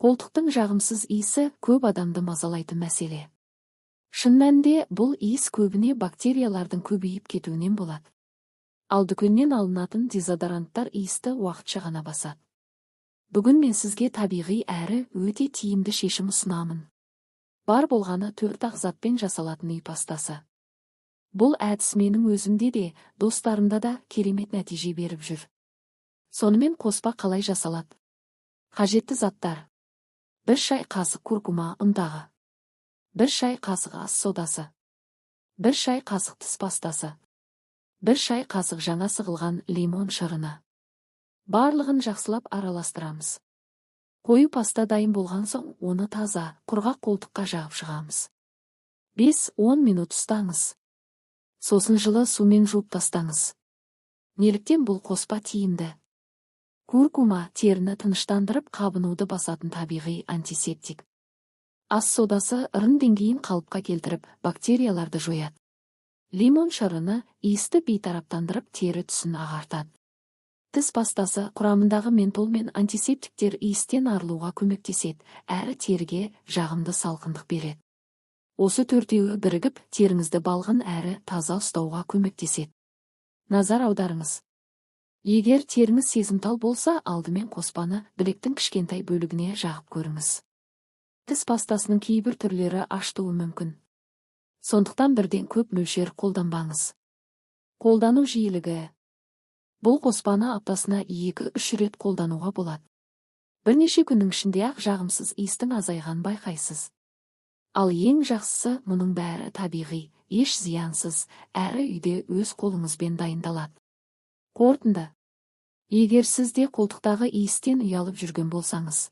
Қолтықтың жағымсыз иісі көп адамды мазалайтын мәселе. Шын мәнінде бұл иіс көбіне бактериялардың көбейіп кетуінен болады. Ал дүкеннен алынатын дезодоранттар иісті уақытша ғана басады. Бүгін мен сізге табиғи әрі өте тиімді шешім ұсынамын. Бар болғаны 4 затпен жасалатын үй пастасы. Бұл әдіс менің өзімде де, достарымда да керемет нәтиже беріп жүр. Сонымен қоспа қалай жасалады? Қажетті заттар: 1 шай қасық куркума ұнтағы, 1 шай қасық ас содасы, 1 шай қасық тіс пастасы, 1 шай қасық жаңа сығылған лимон шырыны. Барлығын жақсылап араластырамыз. Қою паста дайын болған соң, оны таза, құрғақ қолтыққа жағып шығамыз. 5-10 минут ұстаңыз. Сосын жылы сумен жуып тастаңыз. Неліктен бұл қоспа тиімді? Куркума теріні тыныштандырып, қабынуды басатын табиғи антисептик. Ас содасы ырын деңгейін қалыпқа келтіріп, бактерияларды жояды. Лимон шырыны иісті бейтараптандырып, тері түсін ағартады. Тіс пастасы құрамындағы ментол мен антисептиктер иістен арылуға көмектеседі, әрі теріге жағымды салқындық береді. Осы 4-еуі бірігіп, теріңізді балғын әрі таза ұстауға көмектеседі. Назар аударыңыз. Егер теріңіз сезімтал болса, алдымен қоспаны білектің кішкентай бөлігіне жағып көріңіз. Тіс пастасының кейбір түрлері аштуы мүмкін. Сондықтан бірден көп мөлшер қолданбаңыз. Қолдану жиілігі: бұл қоспаны аптасына 2-3 рет қолдануға болады. Бірнеше күннің ішінде-ақ жағымсыз иістің азайғанын байқайсыз. Ал ең жақсысы, мұның бәрі табиғи, еш зиянсыз, әрі үйде өз қолыңызбен дайындалады. Қорытынды: егер сіз де қолтықтағы иістен ұялып жүрген болсаңыз,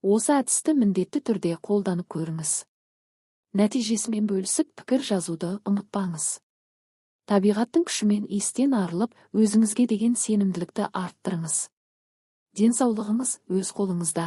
осы әдісті міндетті түрде қолданып көріңіз. Нәтижесімен бөлісіп, пікір жазуды ұмытпаңыз. Табиғаттың күшімен иістен арылып, өзіңізге деген сенімділікті арттырыңыз. Денсаулығыңыз өз қолыңызда.